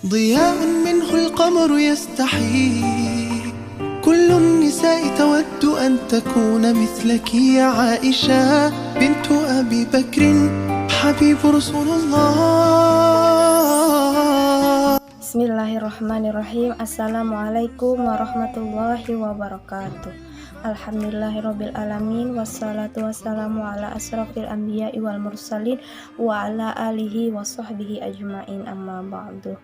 ضياء منه القمر يستحي كل النساء تود أن تكون مثلك يا عائشة بنت أبي بكر حبيب رسول الله. Bismillahirrahmanirrahim. Assalamualaikum warahmatullahi wabarakatuh. Alhamdulillahirabbil alamin wassalatu wassalamu ala asrofil anbiya'i wal mursalin wa ala alihi wa sahbihi ajmain, amma ba'du.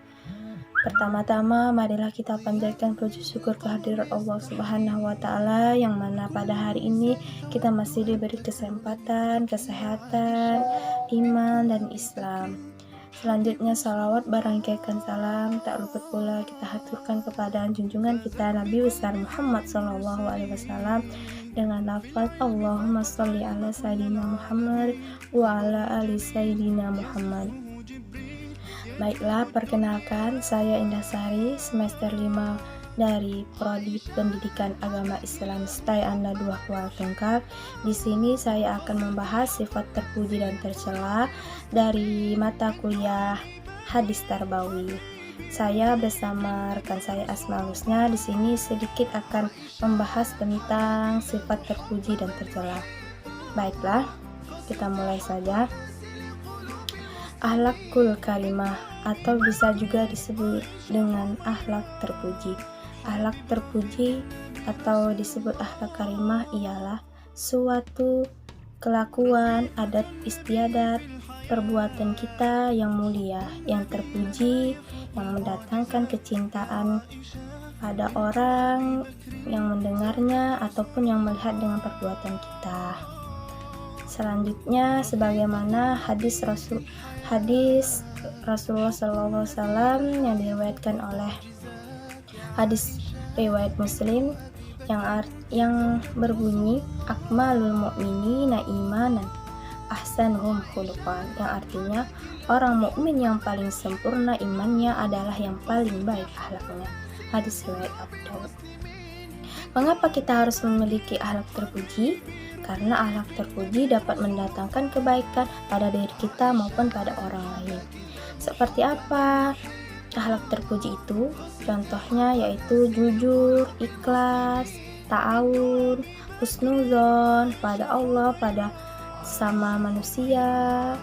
Pertama-tama marilah kita panjatkan puji syukur kehadirat Allah Subhanahu wa taala yang mana pada hari ini kita masih diberi kesempatan, kesehatan, iman dan Islam. Selanjutnya salawat barangkaikan salam tak luput pula kita haturkan kepada junjungan kita Nabi besar Muhammad SAW dengan lafaz Allahumma sholli ala sayyidina Muhammad wa ala ali sayyidina Muhammad. Baiklah, perkenalkan saya Indah Sari, semester 5 dari Prodi Pendidikan Agama Islam STAI Anda 2 Kuala Tungkal. Di sini saya akan membahas sifat terpuji dan tercela dari mata kuliah Hadis Tarbawi. Saya bersama rekan saya Asmaul Husna di sini sedikit akan membahas tentang sifat terpuji dan tercela. Baiklah, kita mulai saja. Akhlakul karimah atau bisa juga disebut dengan akhlak terpuji. Akhlak terpuji atau disebut akhlak karimah ialah suatu kelakuan, adat istiadat, perbuatan kita yang mulia, yang terpuji, yang mendatangkan kecintaan pada orang yang mendengarnya ataupun yang melihat dengan perbuatan kita. Selanjutnya, sebagaimana hadis Rasulullah SAW yang diriwayatkan oleh hadis riwayat Muslim yang berbunyi akmalul mu'minina imanan ahsanuhum khuluqan, yang artinya orang mukmin yang paling sempurna imannya adalah yang paling baik akhlaknya. Hadis riwayat Abu Dawud. Mengapa kita harus memiliki akhlak terpuji? Karena akhlak terpuji dapat mendatangkan kebaikan pada diri kita maupun pada orang lain. Seperti apa akhlak terpuji itu? Contohnya yaitu jujur, ikhlas, ta'awun, husnuzon pada Allah, pada sama manusia,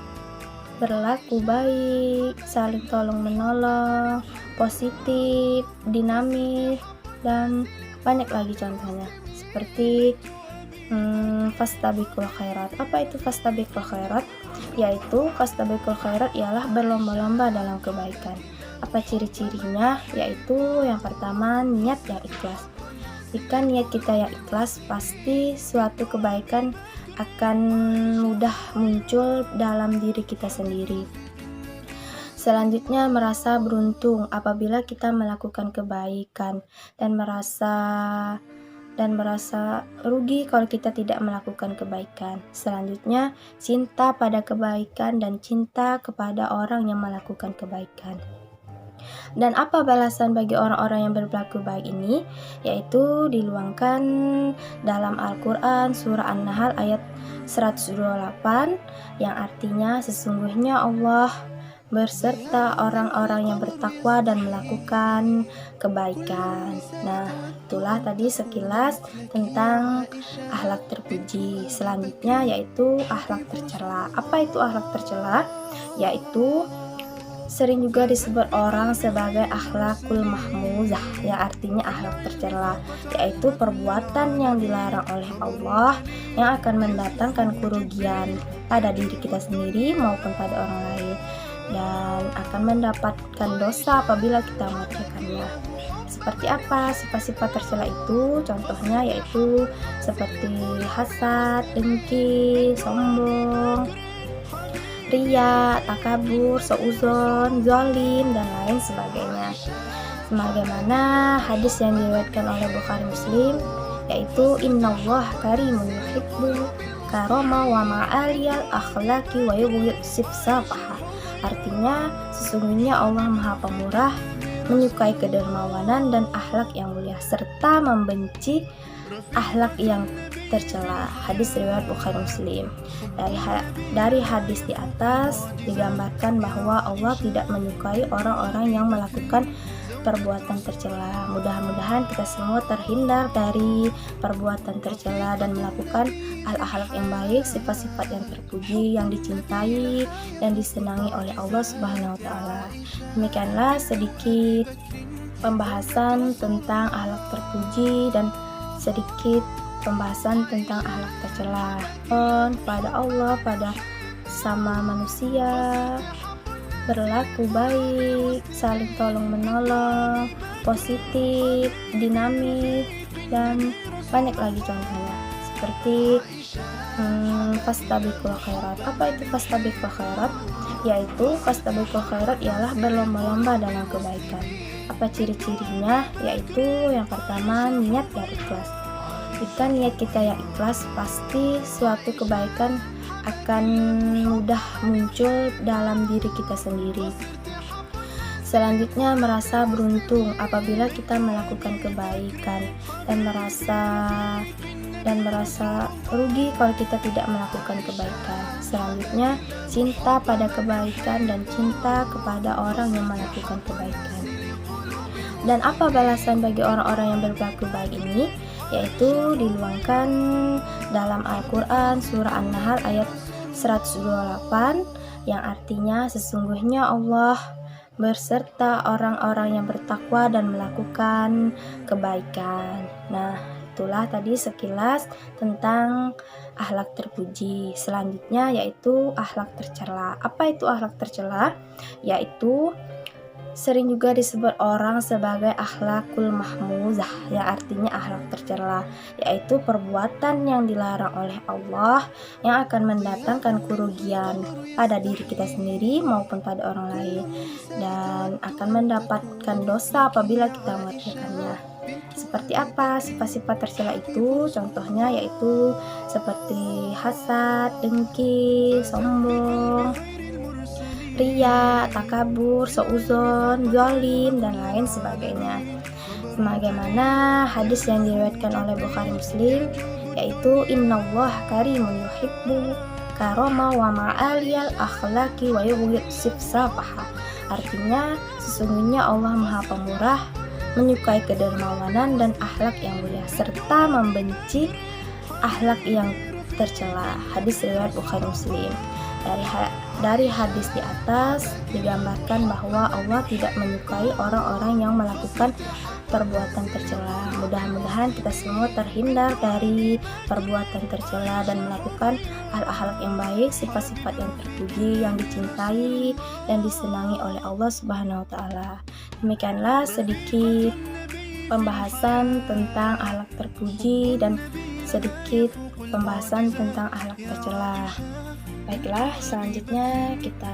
berlaku baik, saling tolong menolong, positif, dinamis, dan banyak lagi contohnya. Seperti fastabiqul khairat. Apa itu fastabiqul khairat? Yaitu fastabiqul khairat ialah berlomba-lomba dalam kebaikan. Apa ciri-cirinya? Yaitu yang pertama, niat yang ikhlas. Jika niat kita yang ikhlas, pasti suatu kebaikan akan mudah muncul dalam diri kita sendiri. Selanjutnya, merasa beruntung apabila kita melakukan kebaikan dan merasa rugi kalau kita tidak melakukan kebaikan. Selanjutnya, cinta pada kebaikan dan cinta kepada orang yang melakukan kebaikan. Dan apa balasan bagi orang-orang yang berlaku baik ini? Yaitu diluangkan dalam Al-Quran surah An-Nahl ayat 128 yang artinya sesungguhnya Allah berserta orang-orang yang bertakwa dan melakukan kebaikan. Nah, itulah tadi sekilas tentang akhlak terpuji. Selanjutnya yaitu akhlak tercela. Apa itu akhlak tercela? Yaitu sering juga disebut orang sebagai akhlakul mahmuzah, yang artinya akhlak tercela, yaitu perbuatan yang dilarang oleh Allah yang akan mendatangkan kerugian pada diri kita sendiri maupun pada orang lain, dan akan mendapatkan dosa apabila kita mengerjakannya. Seperti apa sifat-sifat tercela itu? Contohnya yaitu seperti hasad, dengki, sombong, riya, takabur, suudzon, zalim, dan lain sebagainya. Sebagaimana hadis yang diriwayatkan oleh Bukhari Muslim, yaitu innallaha karimun yuhibbul karama wa ma'aliyal akhlaqi wa yubghid sifsafaha. Artinya, sesungguhnya Allah Maha Pemurah, menyukai kedermawanan dan akhlak yang mulia, serta membenci akhlak yang tercela. Hadis riwayat Bukhari Muslim. Dari hadis di atas digambarkan bahwa Allah tidak menyukai orang-orang yang melakukan perbuatan tercela. Mudah-mudahan kita semua terhindar dari perbuatan tercela dan melakukan akhlak yang baik, sifat-sifat yang terpuji, yang dicintai dan disenangi oleh Allah Subhanahu wa taala. Demikianlah sedikit pembahasan tentang akhlak terpuji dan sedikit pembahasan tentang akhlak tercela. Pada Allah, pada sama manusia, berlaku baik, saling tolong menolong, positif, dinamik, dan banyak lagi contohnya seperti fastabiqul khairat. Apa itu fastabiqul khairat? Yaitu fastabiqul khairat ialah berlomba-lomba dalam kebaikan. Apa ciri-cirinya? Yaitu yang pertama, niat yang ikhlas. Jika niat kita yang ikhlas, pasti suatu kebaikan akan mudah muncul dalam diri kita sendiri. Selanjutnya, merasa beruntung apabila kita melakukan kebaikan dan merasa rugi kalau kita tidak melakukan kebaikan. Selanjutnya, cinta pada kebaikan dan cinta kepada orang yang melakukan kebaikan. Dan apa balasan bagi orang-orang yang berlaku baik ini? Yaitu diluangkan dalam Al-Quran surah An-Nahl ayat 128 yang artinya sesungguhnya Allah berserta orang-orang yang bertakwa dan melakukan kebaikan. Nah, itulah tadi sekilas tentang akhlak terpuji. Selanjutnya yaitu akhlak tercela. Apa itu akhlak tercela? Yaitu sering juga disebut orang sebagai akhlakul mahmuzah, yang artinya akhlak tercela, yaitu perbuatan yang dilarang oleh Allah yang akan mendatangkan kerugian pada diri kita sendiri maupun pada orang lain, dan akan mendapatkan dosa apabila kita mengerjakannya. Seperti apa sifat-sifat tercela itu? Contohnya yaitu seperti hasad, dengki, sombong, riya, takabur, seuzon, zalim, dan lain sebagainya. Sebagaimana hadis yang diriwayatkan oleh Bukhari Muslim, yaitu innallaha karimun yuhibbu karama wa ma'aliyal akhlaqi wa yubghid sifsafaha. Artinya, sesungguhnya Allah Maha Pemurah, menyukai kedermawanan dan akhlak yang mulia, serta membenci akhlak yang tercela. Hadis riwayat Bukhari Muslim. Dari hadis di atas digambarkan bahwa Allah tidak menyukai orang-orang yang melakukan perbuatan tercela. Mudah-mudahan kita semua terhindar dari perbuatan tercela dan melakukan akhlak yang baik, sifat-sifat yang terpuji, yang dicintai dan disenangi oleh Allah Subhanahu wa taala. Demikianlah sedikit pembahasan tentang akhlak terpuji dan sedikit pembahasan tentang akhlak tercela. Baiklah, selanjutnya kita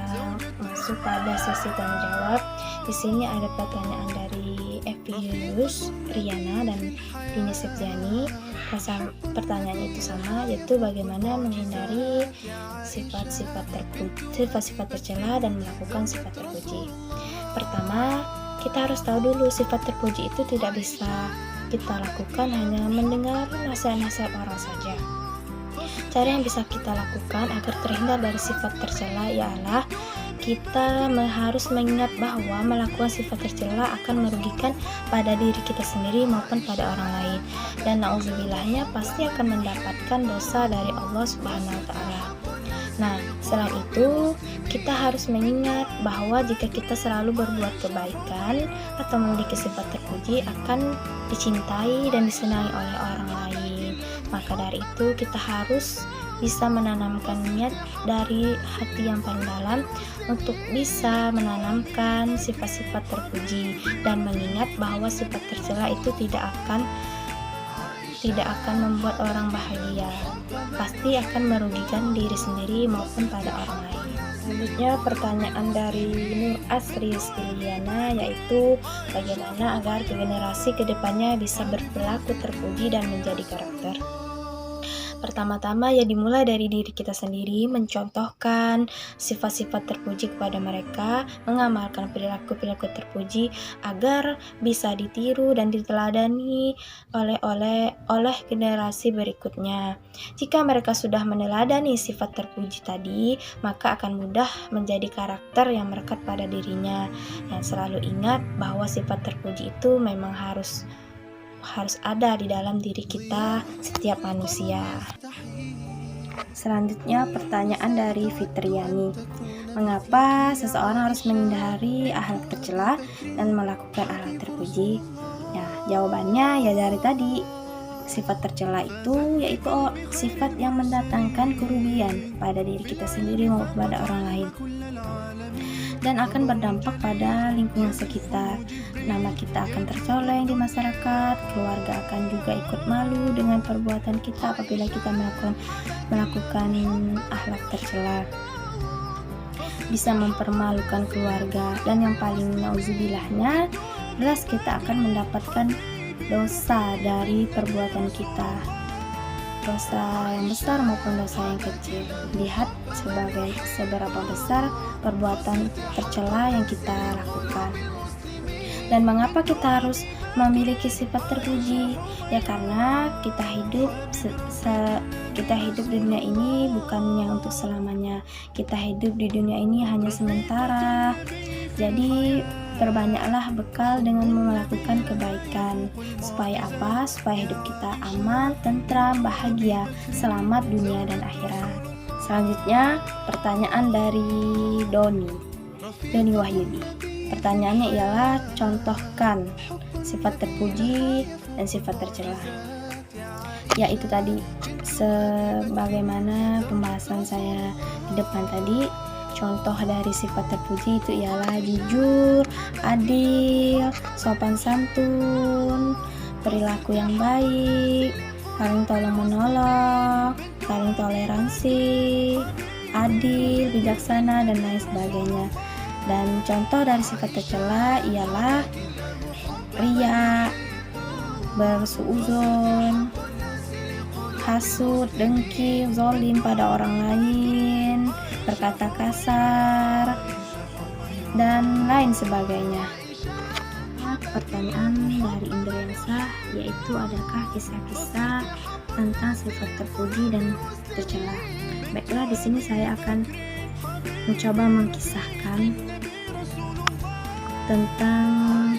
masuk pada sesi tanya jawab. Di sini ada pertanyaan dari Evius Riana dan Dini Septiani. Pertanyaan itu sama, yaitu bagaimana menghindari sifat-sifat tercela dan melakukan sifat terpuji. Pertama, kita harus tahu dulu sifat terpuji itu tidak bisa kita lakukan hanya mendengar nasihat-nasihat orang saja. Cara yang bisa kita lakukan agar terhindar dari sifat tercela ialah kita harus mengingat bahwa melakukan sifat tercela akan merugikan pada diri kita sendiri maupun pada orang lain, dan nauzubillahnya pasti akan mendapatkan dosa dari Allah Subhanahu wa taala. Nah, selain itu kita harus mengingat bahwa jika kita selalu berbuat kebaikan atau memiliki sifat terpuji akan dicintai dan disenangi oleh orang lain. Maka dari itu kita harus bisa menanamkan niat dari hati yang paling dalam untuk bisa menanamkan sifat-sifat terpuji dan mengingat bahwa sifat tercela itu tidak akan membuat orang bahagia, pasti akan merugikan diri sendiri maupun pada orang lain. Selanjutnya pertanyaan dari Nur Asri Stiliana, yaitu bagaimana agar generasi kedepannya bisa berperilaku terpuji dan menjadi karakter. Pertama-tama ya dimulai dari diri kita sendiri, mencontohkan sifat-sifat terpuji kepada mereka, mengamalkan perilaku-perilaku terpuji agar bisa ditiru dan diteladani oleh generasi berikutnya. Jika mereka sudah meneladani sifat terpuji tadi, maka akan mudah menjadi karakter yang melekat pada dirinya. Yang selalu ingat bahwa sifat terpuji itu memang harus ada di dalam diri kita setiap manusia. Selanjutnya pertanyaan dari Fitriani. Mengapa seseorang harus menghindari akhlak tercela dan melakukan akhlak terpuji? Ya, jawabannya ya dari tadi. Sifat tercela itu yaitu sifat yang mendatangkan kerugian pada diri kita sendiri maupun pada orang lain, dan akan berdampak pada lingkungan sekitar. Nama kita akan tercoleng di masyarakat, keluarga akan juga ikut malu dengan perbuatan kita apabila kita melakukan akhlak tercela. Bisa mempermalukan keluarga, dan yang paling nauzubillahnya, jelas kita akan mendapatkan dosa dari perbuatan kita, dosa yang besar maupun dosa yang kecil. Lihat seberapa besar perbuatan tercela yang kita lakukan. Dan mengapa kita harus memiliki sifat terpuji? Ya karena kita hidup di dunia ini bukannya untuk selamanya. Kita hidup di dunia ini hanya sementara. Jadi perbanyaklah bekal dengan melakukan kebaikan. Supaya apa? Supaya hidup kita aman, tentram, bahagia, selamat dunia dan akhirat. Selanjutnya pertanyaan dari Doni Wahyudi. Pertanyaannya ialah contohkan sifat terpuji dan sifat tercela. Ya itu tadi sebagaimana pembahasan saya di depan tadi. Contoh dari sifat terpuji itu ialah jujur, adil, sopan santun, perilaku yang baik, saling tolong menolong, saling toleransi, adil, bijaksana, dan lain sebagainya. Dan contoh dari sifat tercela ialah riya, bersuudzon, hasud, dengki, zalim pada orang lain, berkata kasar, dan lain sebagainya. Pertanyaan dari Indriansa, yaitu adakah kisah-kisah tentang sifat terpuji dan tercela? Baiklah, di sini saya akan mencoba mengkisahkan tentang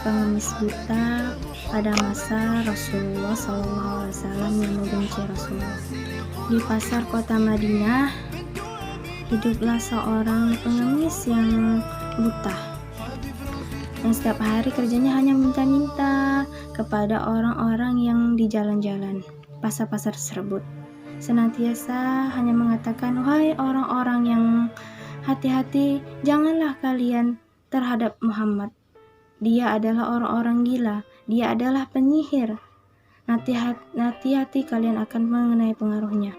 pengemis buta pada masa Rasulullah SAW yang membenci Rasulullah. Di pasar kota Madinah hiduplah seorang pengemis yang buta, yang setiap hari kerjanya hanya minta-minta kepada orang-orang yang di jalan-jalan pasar-pasar tersebut. Senantiasa hanya mengatakan, "Wahai orang-orang yang hati-hati, janganlah kalian terhadap Muhammad. Dia adalah orang-orang gila, dia adalah penyihir. Hati-hati kalian akan mengenai pengaruhnya.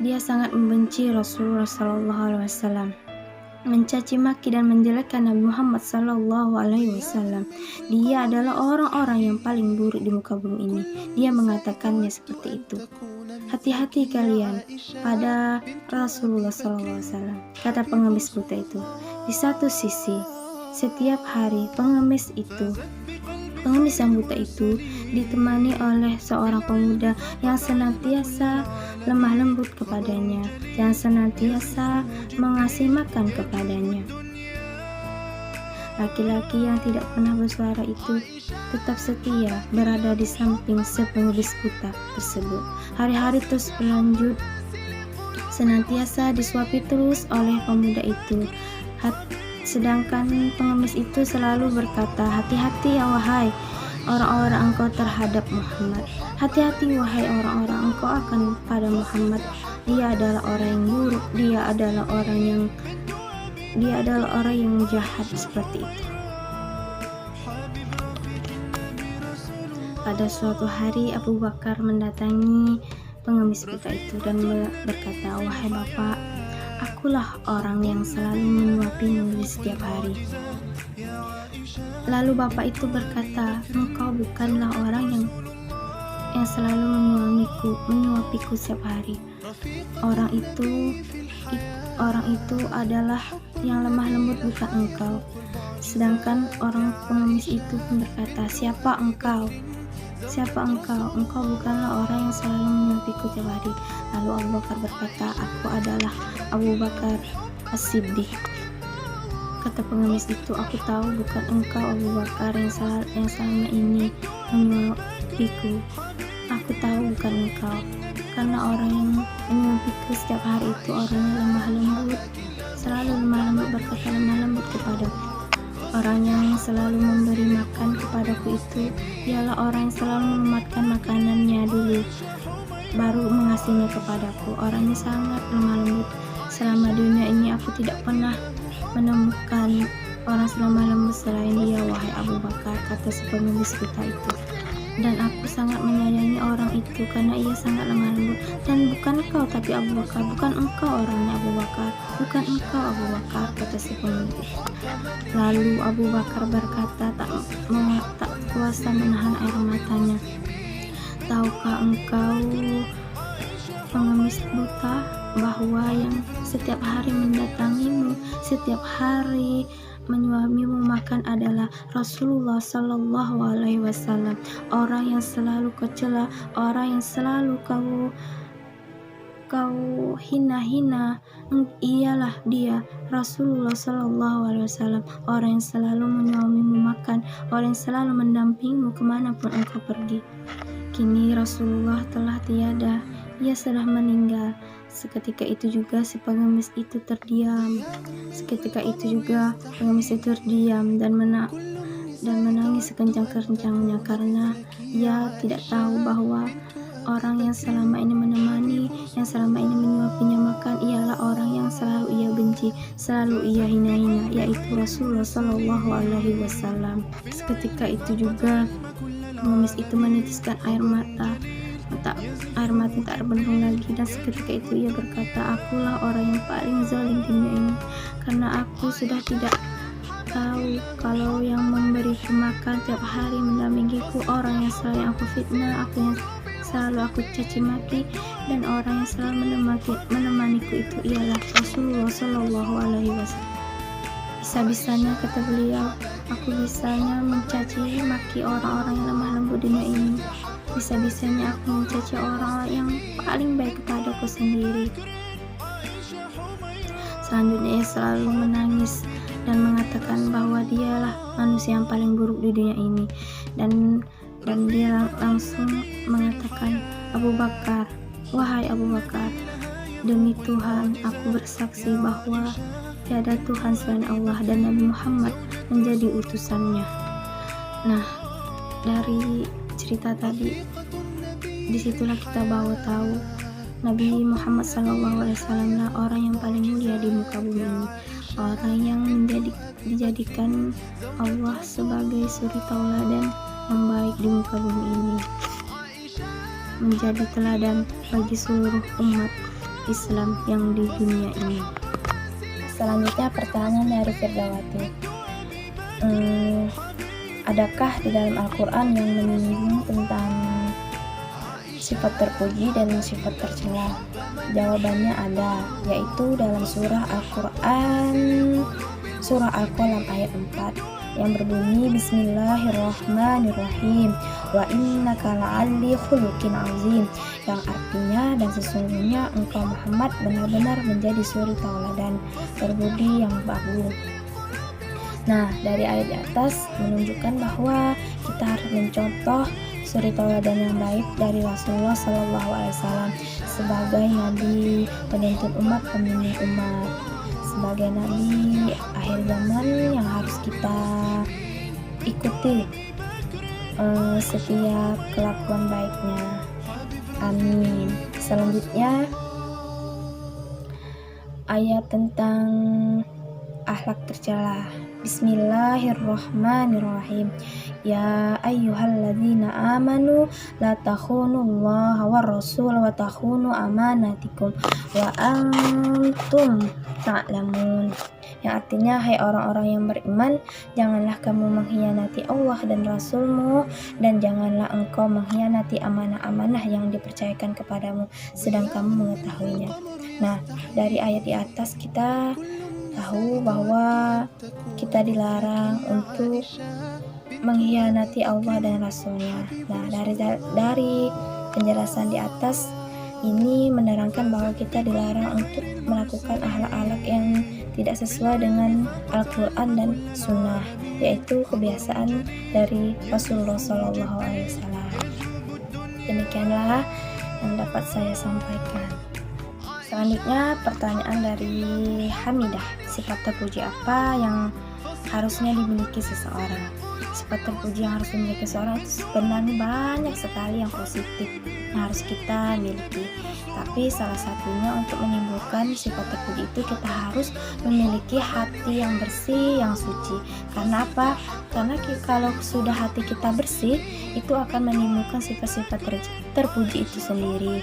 Dia sangat membenci Rasulullah SAW, mencaci maki dan menjelekkan Nabi Muhammad SAW. Dia adalah orang-orang yang paling buruk di muka bumi ini." Dia mengatakannya seperti itu. Hati-hati kalian pada Rasulullah SAW, kata pengemis buta itu. Di satu sisi, setiap hari pengemis yang buta itu ditemani oleh seorang pemuda yang senantiasa lemah lembut kepadanya, yang senantiasa mengasih makan kepadanya. Laki-laki yang tidak pernah bersuara itu tetap setia berada di samping si pengemis buta tersebut. Hari-hari terus berlanjut, senantiasa disuapi terus oleh pemuda itu. Sedangkan pengemis itu selalu berkata, "Hati-hati ya wahai orang-orang engkau terhadap Muhammad. Hati-hati wahai orang-orang engkau akan pada Muhammad. Dia adalah orang yang buruk, dia adalah orang yang jahat," seperti itu. Pada suatu hari Abu Bakar mendatangi pengemis buta itu dan berkata, "Wahai Bapak, akulah orang yang selalu menyuapimu di setiap hari." Lalu bapak itu berkata, "Engkau bukanlah orang yang yang selalu menyuapiku setiap hari. Orang itu adalah yang lemah lembut, bukan engkau. Sedangkan orang pengemis itu pun berkata, Siapa engkau? Engkau bukanlah orang yang selalu menyuapiku setiap hari. Lalu Abu Bakar berkata, Aku adalah Abu Bakar As-Siddiq. Kata pengemis itu, Aku tahu bukan engkau Abu Bakar yang selama ini menyuapiku. Aku tahu bukan engkau. Karena orang yang menyuapiku setiap hari itu orangnya lemah lembut, selalu lemah lembut, berkata lemah lembut kepadaku. Orang yang selalu memberi makan kepadaku itu ialah orang yang selalu mematkan makanannya dulu, baru mengasihnya kepadaku. Orangnya sangat lemah lembut. Selama dunia ini aku tidak pernah menemukan orang selemah lembut selain dia, wahai Abu Bakar, kata si pengemis buta itu. Dan aku sangat menyayangi orang itu karena ia sangat lemah lembut. Dan bukan engkau tapi Abu Bakar, bukan engkau orangnya Abu Bakar, bukan engkau Abu Bakar, kata si pengemis. Lalu Abu Bakar berkata tak kuasa menahan air matanya. Tahukah engkau pengemis buta bahwa yang setiap hari mendatangimu, setiap hari menyuamimu makan adalah Rasulullah Sallallahu Alaihi Wasallam, orang yang selalu kau cela, orang yang selalu kau hina-hina, ialah dia Rasulullah Sallallahu Alaihi Wasallam, orang yang selalu menyuamimu makan, orang yang selalu mendampingimu kemanapun engkau pergi. Kini Rasulullah telah tiada, ia sudah meninggal. Seketika itu juga si pengemis itu terdiam. Dan menangis sekencang-kencangnya karena ia tidak tahu bahwa orang yang selama ini menemani, yang selama ini menyuapinya makan ialah orang yang selalu ia benci, selalu ia hina-hina, yaitu Rasulullah Shallallahu Alaihi Wasallam. Seketika itu juga pengemis itu menitiskan air mata tak terbendung lagi, dan seketika itu ia berkata, Akulah orang yang paling zalim di dunia ini, karena aku sudah tidak tahu kalau yang memberiku makan tiap hari mendampingiku, orang yang selalu aku fitnah, yang selalu aku caci maki, dan orang yang selalu menemaniku itu ialah Rasulullah Shallallahu Alaihi Wasallam. Bisa-bisanya, kata beliau, aku bisanya mencaci maki orang-orang yang lemah lembut dunia ini. Bisa-bisanya aku mencaci orang yang paling baik kepadaku sendiri. Selanjutnya ia selalu menangis dan mengatakan bahwa dialah manusia yang paling buruk di dunia ini. Dan dia langsung mengatakan, Abu Bakar, wahai Abu Bakar, demi Tuhan aku bersaksi bahwa tiada Tuhan selain Allah dan Nabi Muhammad menjadi utusannya. Nah, dari cerita tadi, disitulah kita bawa tahu Nabi Muhammad SAW lah orang yang paling mulia di muka bumi ini, orang yang dijadikan Allah sebagai suri tauladan yang baik di muka bumi ini, menjadi teladan bagi seluruh umat Islam yang di dunia ini. Selanjutnya pertanyaan dari Firdawati, adakah di dalam Al-Quran yang menyinggung tentang sifat terpuji dan sifat tercela? Jawabannya ada, yaitu dalam surah Al-Quran, surah Al-Qalam ayat 4 yang berbunyi Bismillahirrahmanirrahim, wa innaka la'alli khuluqin azim, yang artinya dan sesungguhnya engkau Muhammad benar-benar menjadi suri tauladan berbudi yang bagus. Nah, dari ayat di atas menunjukkan bahwa kita harus mencontoh suri tauladan yang baik dari Rasulullah SAW sebagai nabi penuntun umat, pemimpin umat, sebagai nabi akhir zaman yang harus kita ikuti setiap kelakuan baiknya. Amin. Selanjutnya ayat tentang akhlak tercela. Bismillahirrahmanirrahim. Ya ayyuhalladzina amanu la takhunullaha war rasul wa takhunu amanatikum wa antum ta'lamun. yang artinya, hai orang-orang yang beriman, janganlah kamu mengkhianati Allah dan Rasul-Mu, dan janganlah engkau mengkhianati amanah-amanah yang dipercayakan kepadamu, sedang kamu mengetahuinya. Nah, dari ayat di atas kita tahu bahwa kita dilarang untuk mengkhianati Allah dan Rasul-Nya. Nah, dari penjelasan di atas ini menerangkan bahwa kita dilarang untuk melakukan akhlak-akhlak yang tidak sesuai dengan Al-Quran dan Sunnah, yaitu kebiasaan dari Rasulullah SAW. Demikianlah yang dapat saya sampaikan. Selanjutnya pertanyaan dari Hamidah, sifat terpuji apa yang harusnya dimiliki seseorang? Sifat terpuji yang harus dimiliki seseorang itu sebenarnya banyak sekali yang positif yang harus kita miliki. Tapi salah satunya untuk menimbulkan sifat terpuji itu kita harus memiliki hati yang bersih, yang suci. Karena apa? Karena kalau sudah hati kita bersih, itu akan menimbulkan sifat-sifat terpuji itu sendiri.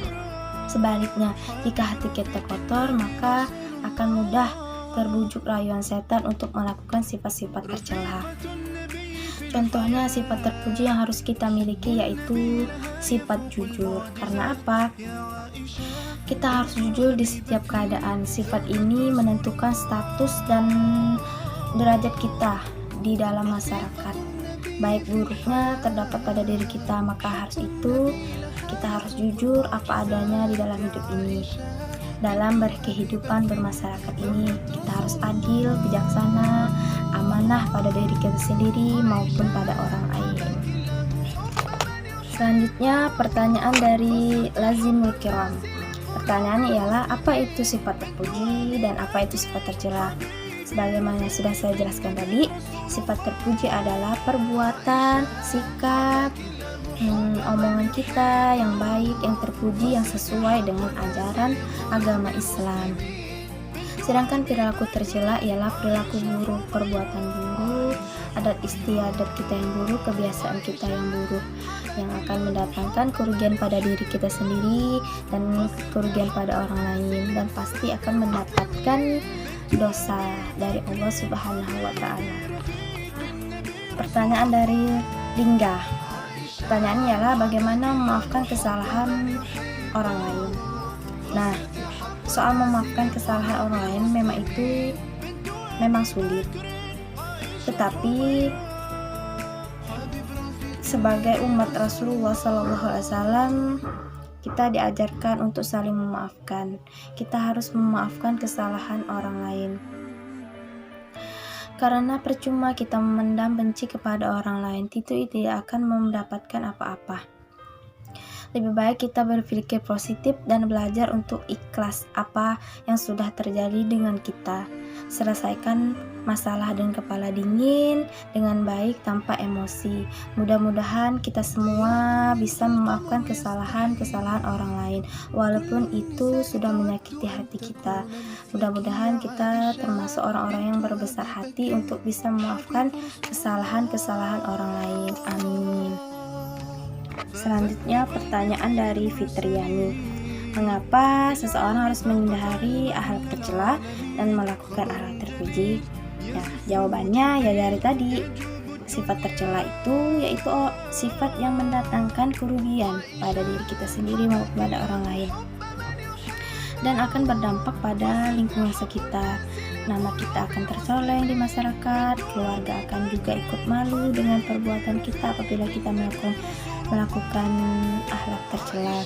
Sebaliknya, jika hati kita kotor, maka akan mudah terbujuk rayuan setan untuk melakukan sifat-sifat tercela. Contohnya sifat terpuji yang harus kita miliki yaitu sifat jujur. Karena apa? Kita harus jujur di setiap keadaan. Sifat ini menentukan status dan derajat kita di dalam masyarakat. Baik buruknya terdapat pada diri kita, maka harus itu kita harus jujur apa adanya di dalam hidup ini. Dalam berkehidupan bermasyarakat ini, kita harus adil, bijaksana, amanah pada diri kita sendiri maupun pada orang lain. Selanjutnya pertanyaan dari Lazimul Kiram. Pertanyaannya ialah, apa itu sifat terpuji dan apa itu sifat tercela? Sebagaimana sudah saya jelaskan tadi, sifat terpuji adalah perbuatan, sikap, omongan kita yang baik, yang terpuji, yang sesuai dengan ajaran agama Islam. Sedangkan perilaku tercela ialah perilaku buruk, perbuatan buruk, adat istiadat kita yang buruk, kebiasaan kita yang buruk, yang akan mendatangkan kerugian pada diri kita sendiri dan kerugian pada orang lain, dan pasti akan mendapatkan dosa dari Allah Subhanahu wa Ta'ala. Pertanyaan dari Lingga. Pertanyaannya ialah, bagaimana memaafkan kesalahan orang lain? Nah, soal memaafkan kesalahan orang lain memang sulit. Tetapi sebagai umat Rasulullah SAW, kita diajarkan untuk saling memaafkan. Kita harus memaafkan kesalahan orang lain. Karena percuma kita memendam benci kepada orang lain, itu tidak akan mendapatkan apa-apa. Lebih baik kita berpikir positif dan belajar untuk ikhlas apa yang sudah terjadi dengan kita. Selesaikan masalah dengan kepala dingin, dengan baik tanpa emosi. Mudah-mudahan kita semua bisa memaafkan kesalahan-kesalahan orang lain, walaupun itu sudah menyakiti hati kita. Mudah-mudahan kita termasuk orang-orang yang berbesar hati untuk bisa memaafkan kesalahan-kesalahan orang lain. Amin. Selanjutnya pertanyaan dari Fitriani. Mengapa seseorang harus menghindari akhlak tercela dan melakukan akhlak terpuji? Ya, jawabannya ya dari tadi. Sifat tercela itu yaitu sifat yang mendatangkan kerugian pada diri kita sendiri maupun pada orang lain, dan akan berdampak pada lingkungan sekitar. Nama kita akan tercoreng di masyarakat, keluarga akan juga ikut malu dengan perbuatan kita apabila kita melakukan akhlak tercela.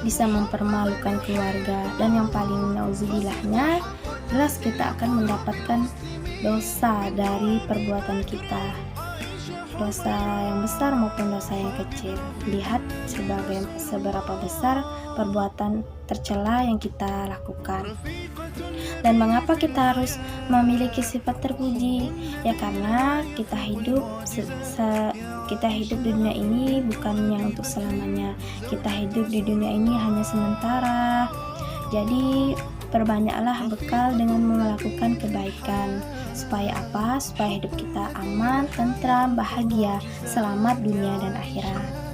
Bisa mempermalukan keluarga, dan yang paling nauzubillahnya, jelas kita akan mendapatkan dosa dari perbuatan kita, dosa yang besar maupun dosa yang kecil. Lihat seberapa besar perbuatan tercela yang kita lakukan. Dan mengapa kita harus memiliki sifat terpuji? Ya karena kita hidup di dunia ini bukannya untuk selamanya. Kita hidup di dunia ini hanya sementara. Jadi perbanyaklah bekal dengan melakukan kebaikan. Supaya apa? Supaya hidup kita aman, tentram, bahagia, selamat dunia dan akhirat.